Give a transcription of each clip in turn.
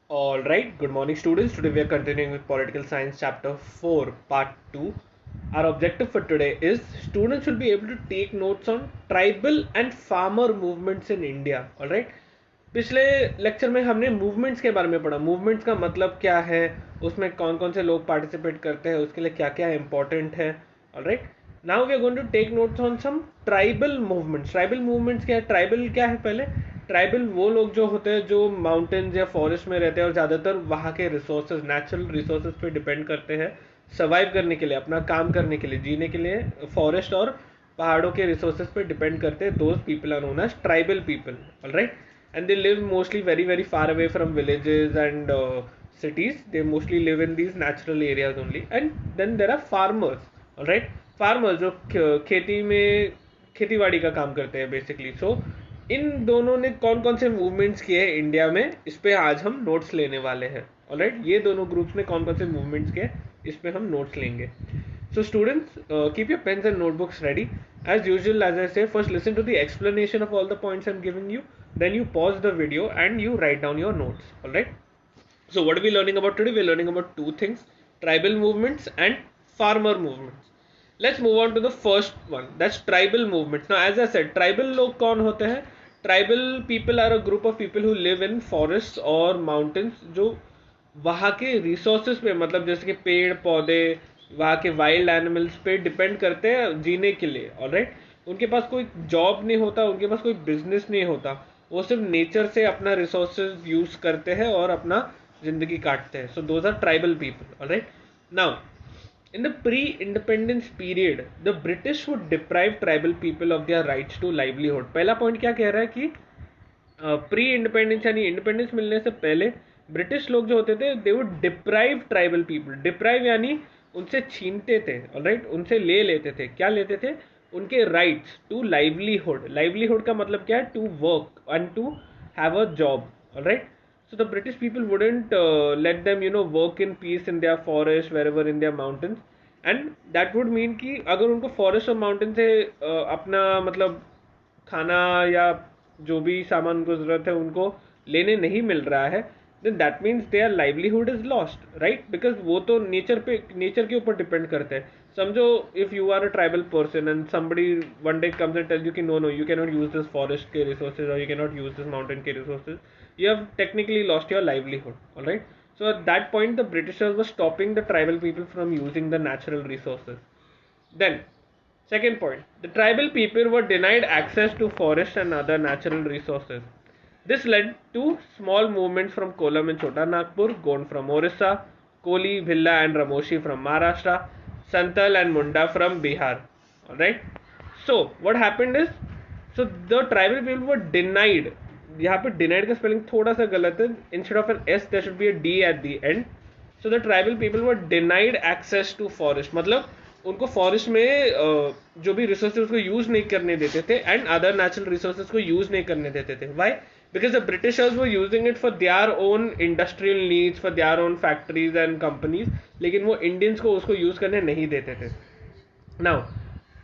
All right, good morning, students. Today we are continuing with Political Science Chapter 4, Part 2. Our objective for today is students should be able to take notes on tribal and farmer movements in India. All right. पिछले lecture में हमने movements के बारे में पढ़ा. Movements का मतलब क्या है, उसमें कौन कौन से लोग पार्टिसिपेट करते हैं, उसके लिए क्या क्या इंपॉर्टेंट है. All right, now we are going to take notes on some tribal movements. Tribal movements क्या है? ट्राइबल क्या है? पहले ट्राइबल वो लोग जो होते हैं जो माउंटेन्स या फॉरेस्ट में रहते हैं और ज़्यादातर वहाँ के रिसोर्सेज, नेचुरल रिसोर्सेज पे डिपेंड करते हैं सर्वाइव करने के लिए, अपना काम करने के लिए, जीने के लिए. फॉरेस्ट और पहाड़ों के रिसोर्सेज पे डिपेंड करते हैं. Those people are known as tribal people. Alright, and they live mostly very far away from villages and cities. They mostly live in these natural areas only. And then there are farmers. All right, farmers जो खेती में खेतीबाड़ी का काम करते हैं basically. सो इन दोनों ने कौन कौन से मूवमेंट्स किए हैं इंडिया में, इस पे आज हम नोट्स लेने वाले हैं. ऑलराइट, ये दोनों ग्रुप्स ने कौन कौन से मूवमेंट्स किए, इस पे हम नोट्स लेंगे. So students, keep your pens and notebooks ready. As usual, as I say, first listen to the explanation of all the points I'm giving you. Then you pause the video and you write down your notes. Alright. So what are we learning about today? We're learning about two things: tribal movements and farmer movements. Let's move on to the first one. That's tribal movements. Now, as I said, tribal लोग कौन होते हैं? Tribal people are a group of people who live in forests or mountains, जो वहाँ के resources पे, मतलब जैसे कि पेड़ पौधे, वहाँ के वाइल्ड एनिमल्स पे डिपेंड करते हैं जीने के लिए. ऑलराइट, उनके पास कोई जॉब नहीं होता, उनके पास कोई बिजनेस नहीं होता, वो सिर्फ नेचर से अपना रिसोर्सेज यूज करते हैं और अपना जिंदगी काटते हैं. So those are tribal people. Alright, now in the pre-independence period, the British would deprive tribal people of their rights to livelihood. पहला पॉइंट क्या कह रहा है कि प्री इंडिपेंडेंस यानी इंडिपेंडेंस मिलने से पहले ब्रिटिश लोग जो होते थे, they would deprive tribal people. Deprive यानी उनसे छीनते थे. ऑलराइट, उनसे ले लेते थे. क्या लेते थे? उनके राइट्स टू लाइवलीहुड. लाइवलीहुड का मतलब क्या है? To work and to have a job. Alright, so the British people wouldn't let them work in peace in their forest, wherever in their mountains. And that would mean कि अगर उनको forest और mountain से अपना मतलब खाना या जो भी सामान उनको ज़रूरत है उनको लेने नहीं मिल रहा है, then that means their livelihood is lost, right? Because वो तो नेचर के ऊपर डिपेंड करते हैं. समझो, if you are a tribal person and somebody one day comes and tells you कि no, you cannot use this forest के resources or you cannot use this mountain के resources, you have technically lost your livelihood. All right, so at that point the Britishers were stopping the tribal people from using the natural resources. Then second point, the tribal people were denied access to forests and other natural resources. This led to small movements from Kolam and Chota Nagpur, Gond from Orissa, Koli, Bhilla and Ramoshi from Maharashtra, Santal and Munda from Bihar. Alright. So what happened is, so the tribal people were denied. यहाँ पे denied का spelling थोड़ा सा गलत है. Instead of N S there should be a D at the end. So the tribal people were denied access to forest. मतलब उनको forest में जो भी रिसोर्सेज उसको यूज नहीं करने देते थे एंड अदर नेचुरल रिसोर्सेज को यूज नहीं करने देते थे. Why? Because the Britishers were using it for their own industrial needs, for their own factories and companies, लेकिन वो इंडियंस को उसको यूज करने नहीं देते थे. Now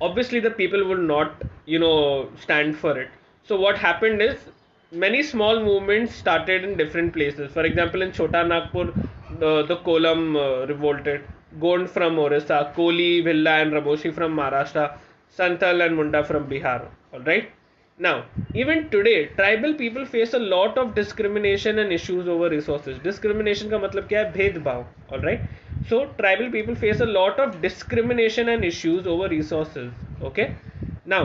obviously the people would not stand for it. So what happened is, many small movements started in different places. For example, in Chota Nagpur, the Kolam revolted, Gond from Orissa, Koli, Bhilla and Ramoshi from Maharashtra, Santal and Munda from Bihar. Alright, now even today tribal people face a lot of discrimination and issues over resources. Discrimination का मतलब क्या है? भेदभाव. Alright, so tribal people face a lot of discrimination and issues over resources. Okay, now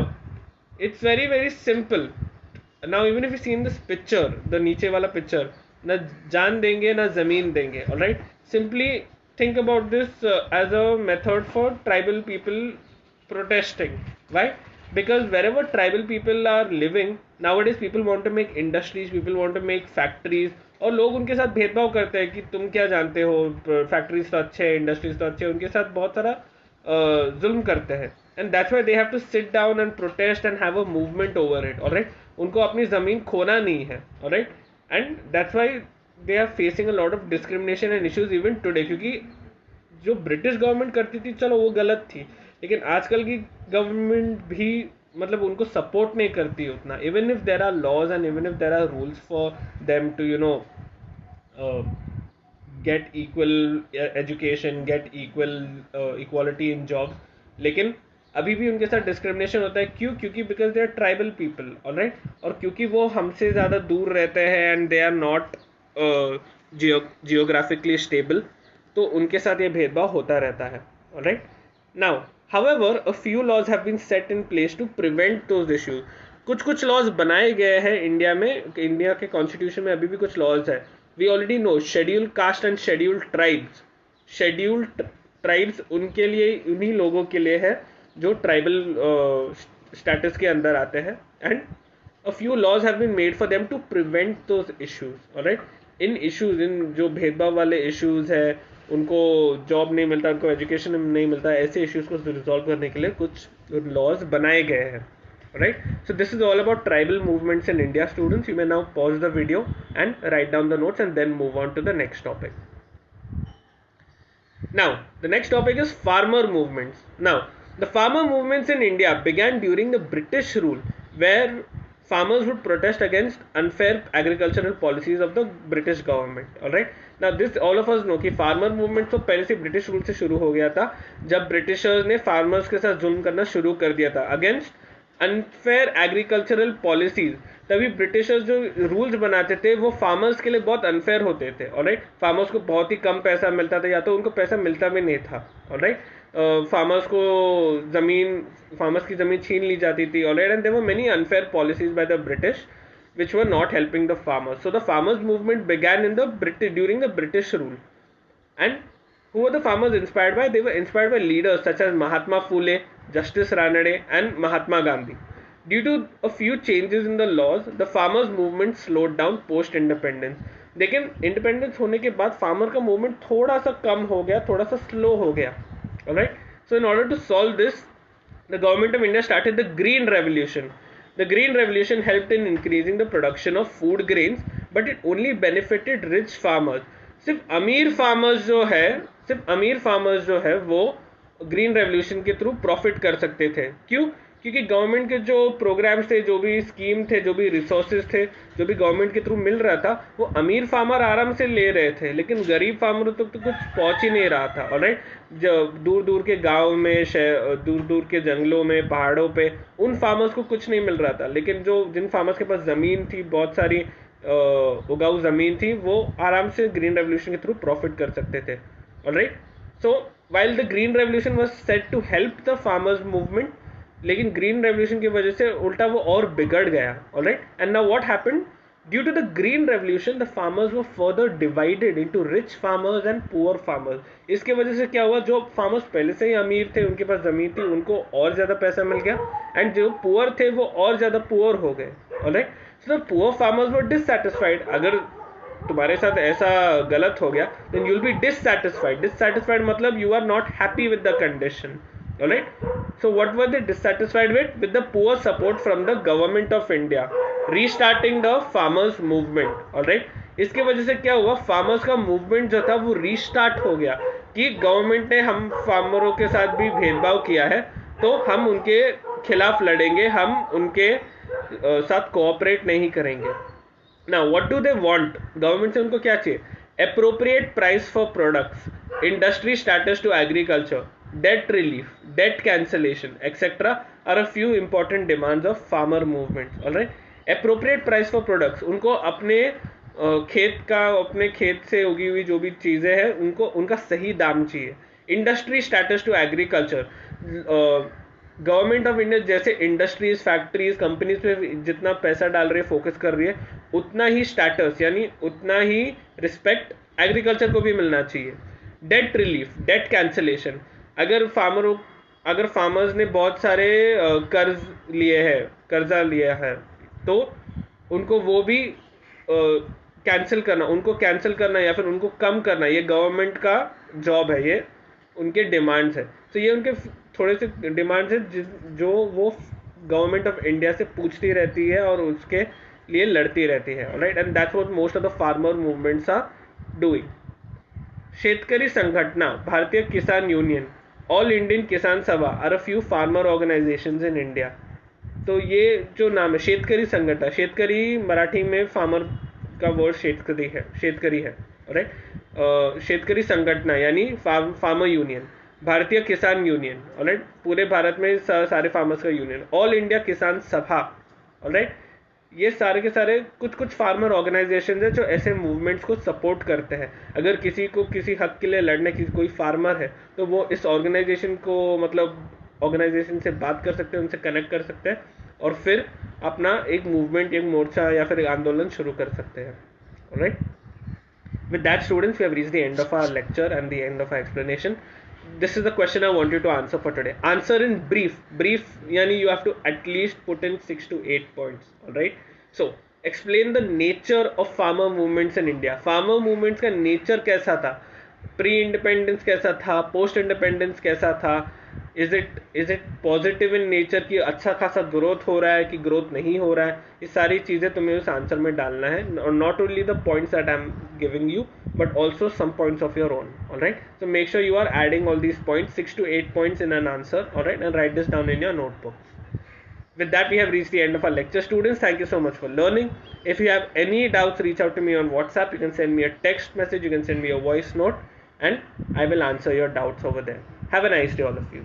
it's very simple. Now even if you see in this picture, the नीचे वाला picture, ना जान देंगे ना जमीन देंगे. Alright, simply think about this as a method for tribal people protesting. Why? Because wherever tribal people are living nowadays, people want to make industries, people want to make factories, और लोग उनके साथ भेदभाव करते हैं कि तुम क्या जानते हो, फैक्ट्रीज तो अच्छे हैं, इंडस्ट्रीज तो अच्छे हैं, उनके साथ बहुत सारा जुल्म करते हैं. And that's why they have to sit down and protest and have a movement over it. Alright, उनको अपनी जमीन खोना नहीं है. Alright, and that's why they are facing a lot of discrimination and issues even today. क्योंकि जो British government करती थी, चलो वो गलत थी, लेकिन आजकल की गवर्नमेंट भी मतलब उनको सपोर्ट नहीं करती उतना. Even if there are laws and even if there are rules for them to get equal education, get equal equality in jobs, लेकिन अभी भी उनके साथ डिस्क्रिमिनेशन होता है. क्यों? क्योंकि because they are tribal people, alright, और क्योंकि वो हमसे ज़्यादा दूर रहते हैं and they are not geographically stable, तो उनके साथ ये भेदभाव होता रहता है. Alright, now however a few laws have been set in place to prevent those issues. कुछ लॉज बनाए गए हैं इंडिया में. इंडिया के कॉन्स्टिट्यूशन में अभी भी कुछ लॉज है. We already know scheduled caste and scheduled tribes. Scheduled tribes उनके लिए, उन्हीं लोगों के लिए है जो ट्राइबल स्टेटस के अंदर आते हैं. And a few laws have been made for them to prevent those issues. alright, in issues, इन जो भेदभाव वाले issues है, उनको जॉब नहीं मिलता, उनको एजुकेशन नहीं मिलता, ऐसे इश्यूज को रिजॉल्व करने के लिए कुछ लॉज बनाए गए हैं. Right, so this is all about tribal movements in India. Students, you may now pause the video and write down the notes and then move on to the next topic. Now, the next topic is farmer movements. Now, the farmer movements in India began during the British rule, where farmers would protest against unfair agricultural policies of the British government. All right. Now, this all of us know कि farmer movement तो पहले से British rule से शुरू हो गया था, जब ब्रिटिशर्स ने फार्मर्स के साथ जुल्म करना शुरू कर दिया था अगेंस्ट अनफेयर एग्रीकल्चरल पॉलिसीज. तभी ब्रिटिशर्स जो रूल्स बनाते थे वो फार्मर्स के लिए बहुत अनफेयर होते थे. ऑलराइट, फार्मर्स को बहुत ही कम पैसा मिलता था, या तो उनको पैसा मिलता भी नहीं था. ऑलराइट, फार्मर्स की ज़मीन छीन ली जाती थी. Alright, and there were many unfair policies by the British which were not helping the farmers. So the farmers movement began in the during the British rule. And who were the farmers inspired by? They were inspired by leaders such as Mahatma Phule, Justice Ranade and Mahatma Gandhi. Due to a few changes in the laws, the farmers movement slowed down post independence. लेकिन independence होने के बाद farmer का movement थोड़ा सा कम हो गया, थोड़ा सा स्लो हो गया. Alright, so in order to solve this, the government of India started the Green Revolution. The Green Revolution helped in increasing the production of food grains, but it only benefited rich farmers. सिर्फ अमीर farmers जो है वो green revolution के through profit कर सकते थे. क्यों? क्योंकि गवर्नमेंट के जो प्रोग्राम्स थे, जो भी स्कीम थे, जो भी रिसोर्सेज थे, जो भी गवर्नमेंट के थ्रू मिल रहा था, वो अमीर फार्मर आराम से ले रहे थे, लेकिन गरीब फार्मरों तक तो कुछ पहुंच ही नहीं रहा था. ऑलराइट, जो दूर दूर के गाँव में, दूर दूर के जंगलों में, पहाड़ों पे, उन फार्मर्स को कुछ नहीं मिल रहा था. लेकिन जिन फार्मर्स के पास ज़मीन थी, बहुत सारी उगाऊ ज़मीन थी, वो आराम से ग्रीन रेवोल्यूशन के थ्रू प्रॉफिट कर सकते थे. Alright, so while the green revolution was set to help the farmers movement, लेकिन ग्रीन रेवोल्यूशन की वजह से उल्टा वो और बिगड़ गया. Alright, and now what happened? Due to the green revolution the farmers were further divided into rich farmers and poor farmers. इसके वजह से क्या हुआ? जो फार्मर्स पहले से ही अमीर थे, उनके पास ज़मीन थी, उनको और ज़्यादा पैसा मिल गया, एंड जो पुअर थे वो और ज़्यादा पुअर हो गए. Alright, so the poor farmers were dissatisfied. अगर तुम्हारे साथ ऐसा गलत हो गया, then you'll be dissatisfied. Dissatisfied मतलब you are not happy with the condition. Alright? So what were they dissatisfied with? With the poor support from the government of India, restarting the farmers movement. Alright? इसके वजह से क्या हुआ? Farmers का movement जो था वो रीस्टार्ट हो गया कि गवर्नमेंट ने हम फार्मरों के साथ भी भेदभाव किया है, तो हम उनके खिलाफ लड़ेंगे, हम उनके साथ कोऑपरेट नहीं करेंगे. Now, what do they want? Government से उनको क्या चाहिए? Appropriate price for products, industry status to agriculture, debt relief, debt cancellation, etc. are a few important demands of farmer movements. All right? Appropriate price for products, उनको अपने अपने खेत से उगी हुई जो भी चीज़ें हैं, उनको उनका सही दाम चाहिए. Industry status to agriculture, government of India जैसे इंडस्ट्रीज, फैक्ट्रीज, कंपनीज पे जितना पैसा डाल रही है, फोकस कर रही है, उतना ही स्टेटस यानी उतना ही रिस्पेक्ट एग्रीकल्चर को भी मिलना चाहिए. डेट रिलीफ, डेट कैंसलेशन, अगर फार्मर्स ने बहुत सारे कर्जा लिया है, तो उनको वो भी कैंसिल करना या फिर उनको कम करना, ये गवर्नमेंट का जॉब है, ये उनके डिमांड्स है. तो ये उनके थोड़े से डिमांड्स है जो वो गवर्नमेंट ऑफ इंडिया से पूछती रहती है और उसके लिए लड़ती रहती है. Right, and that's what most of the farmer movements are doing. Shetkari Sanghatana, Bharatiya Kisan union, all Indian Kisan Sabha are a few farmer organisations in India. तो ये जो नाम है शेतकरी संघटना, शेतकरी मराठी में फार्मर का वर्ड शेतकरी है राइट. शेतकरी संगठना यानी फार्मर यूनियन, भारतीय किसान यूनियन ऑलराइट, पूरे भारत में सारे फार्मर्स का यूनियन, ऑल इंडिया किसान सभा ऑलराइट. ये सारे के सारे कुछ फार्मर ऑर्गेनाइजेशन है जो ऐसे मूवमेंट्स को सपोर्ट करते हैं. अगर किसी को किसी हक के लिए लड़ने की कोई फार्मर है तो वो इस ऑर्गेनाइजेशन को मतलब ऑर्गेनाइजेशन से बात कर सकते हैं, उनसे कनेक्ट कर सकते हैं और फिर अपना एक मूवमेंट, एक मोर्चा या फिर एक आंदोलन शुरू कर सकते हैं. Alright. With that, students, we have reached the end of our lecture and the end of our explanation. This is the question I want you to answer for today. Answer in brief. Brief, yani you have to at least put in 6 to 8 points. Alright. So, explain the nature of farmer movements in India. Farmer movements का nature कैसा था? Pre-independence कैसा था? Post-independence कैसा था? Is it positive in nature कि अच्छा खासा ग्रोथ हो रहा है कि ग्रोथ नहीं हो रहा है? ये सारी चीज़ें तुम्हें उस आंसर में डालना है. Not only the points that I'm giving you, but also some points of your own. Alright. So make sure you are adding all these points, 6 to 8 points in an answer. Alright. And write this down in your notebook. With that, we have reached the end of our lecture. Students, thank you so much for learning. If you have any doubts, reach out to me on WhatsApp. You can send me a text message. You can send me a voice note and I will answer your doubts over there. Have a nice day, all of you.